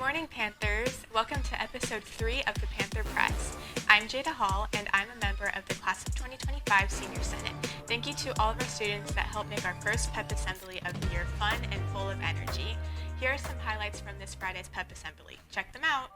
morning, Panthers. Welcome to episode 3 of the Panther Press. I'm Jada Hall, and I'm a member of the class of 2025 Senior Senate. Thank you to all of our students that helped make our first PEP Assembly of the year fun and full of energy. Here are some highlights from this Friday's PEP Assembly. Check them out.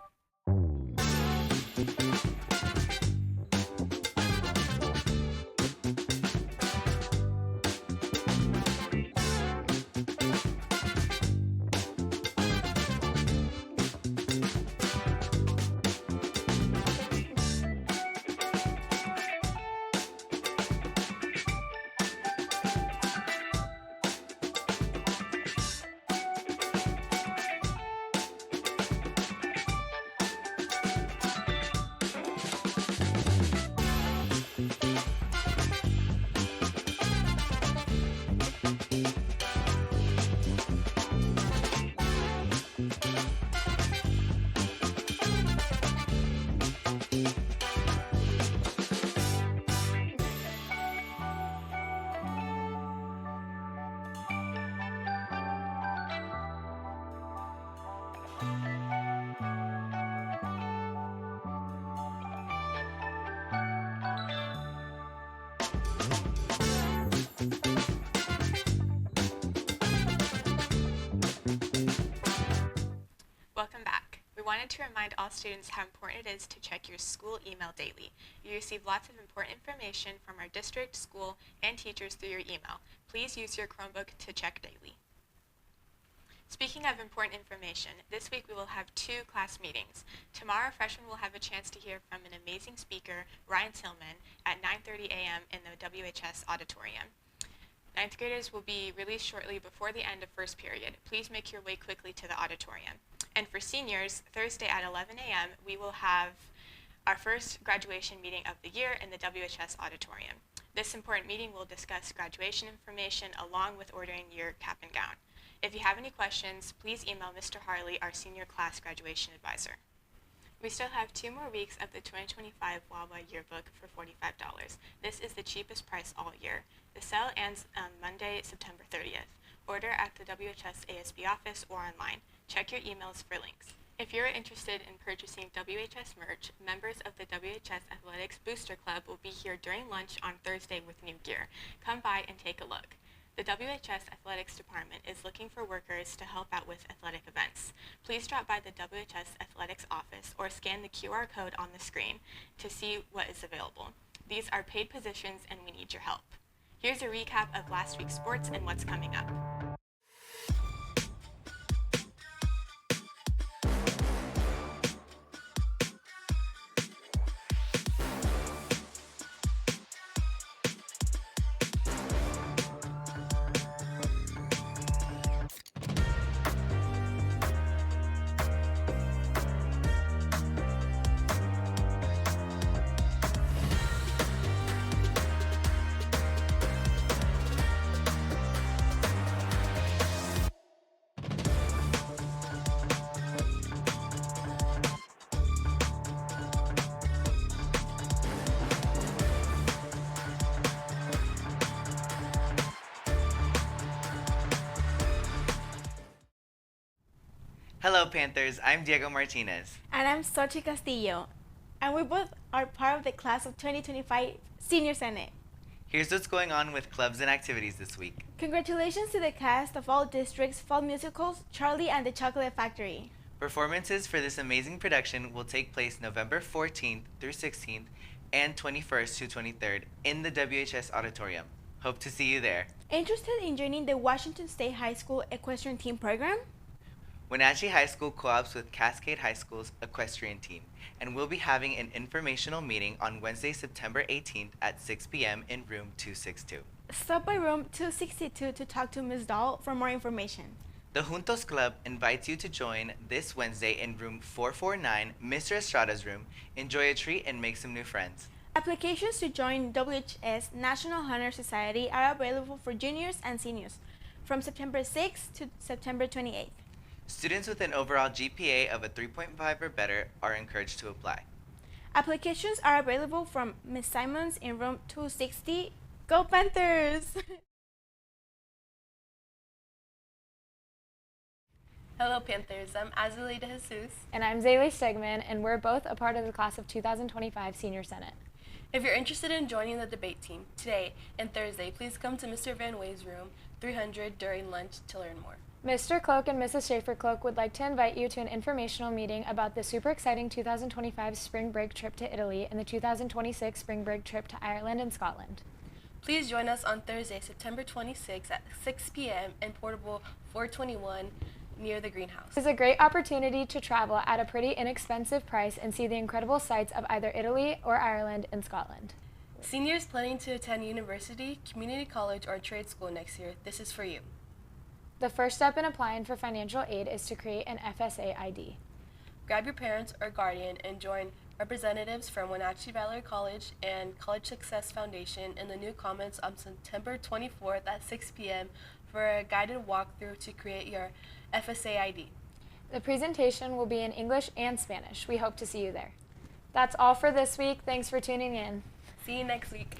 Welcome back. We wanted to remind all students how important it is to check your school email daily. You receive lots of important information from our district, school, and teachers through your email. Please use your Chromebook to check daily. Speaking of important information, this week we will have 2 class meetings. Tomorrow, freshmen will have a chance to hear from an amazing speaker, Ryan Tillman, at 9:30 a.m. in the WHS auditorium. 9th graders will be released shortly before the end of first period. Please make your way quickly to the auditorium. And for seniors, Thursday at 11 a.m., we will have our first graduation meeting of the year in the WHS auditorium. This important meeting will discuss graduation information along with ordering your cap and gown. If you have any questions, please email Mr. Harley, our senior class graduation advisor. We still have 2 more weeks of the 2025 Wawa yearbook for $45. This is the cheapest price all year. The sale ends on Monday, September 30th. Order at the WHS ASB office or online. Check your emails for links. If you're interested in purchasing WHS merch, members of the WHS Athletics Booster Club will be here during lunch on Thursday with new gear. Come by and take a look. The WHS Athletics Department is looking for workers to help out with athletic events. Please drop by the WHS Athletics office or scan the QR code on the screen to see what is available. These are paid positions and we need your help. Here's a recap of last week's sports and what's coming up. Hello Panthers, I'm Diego Martinez. And I'm Sochi Castillo. And we both are part of the class of 2025 Senior Senate. Here's what's going on with clubs and activities this week. Congratulations to the cast of all districts' fall musicals, Charlie and the Chocolate Factory. Performances for this amazing production will take place November 14th through 16th and 21st to 23rd in the WHS auditorium. Hope to see you there. Interested in joining the Washington State High School Equestrian Team program? Wenatchee High School co-ops with Cascade High School's equestrian team, and we'll be having an informational meeting on Wednesday, September 18th at 6 p.m. in room 262. Stop by room 262 to talk to Ms. Dahl for more information. The Juntos Club invites you to join this Wednesday in room 449, Mr. Estrada's room. Enjoy a treat and make some new friends. Applications to join WHS National Honor Society are available for juniors and seniors from September 6th to September 28th. Students with an overall GPA of a 3.5 or better are encouraged to apply. Applications are available from Ms. Simons in room 260. Go Panthers! Hello, Panthers. I'm Azalea De Jesus. And I'm Zaylee Stegman, and we're both a part of the class of 2025 Senior Senate. If you're interested in joining the debate team today and Thursday, please come to Mr. Van Way's room 300 during lunch to learn more. Mr. Cloak and Mrs. Schaefer-Cloak would like to invite you to an informational meeting about the super exciting 2025 spring break trip to Italy and the 2026 spring break trip to Ireland and Scotland. Please join us on Thursday, September 26th at 6 p.m. in Portable 421 near the greenhouse. It is a great opportunity to travel at a pretty inexpensive price and see the incredible sights of either Italy or Ireland and Scotland. Seniors planning to attend university, community college, or trade school next year, this is for you. The first step in applying for financial aid is to create an FSA ID. Grab your parents or guardian and join representatives from Wenatchee Valley College and College Success Foundation in the New Commons on September 24th at 6 p.m. for a guided walkthrough to create your FSA ID. The presentation will be in English and Spanish. We hope to see you there. That's all for this week. Thanks for tuning in. See you next week.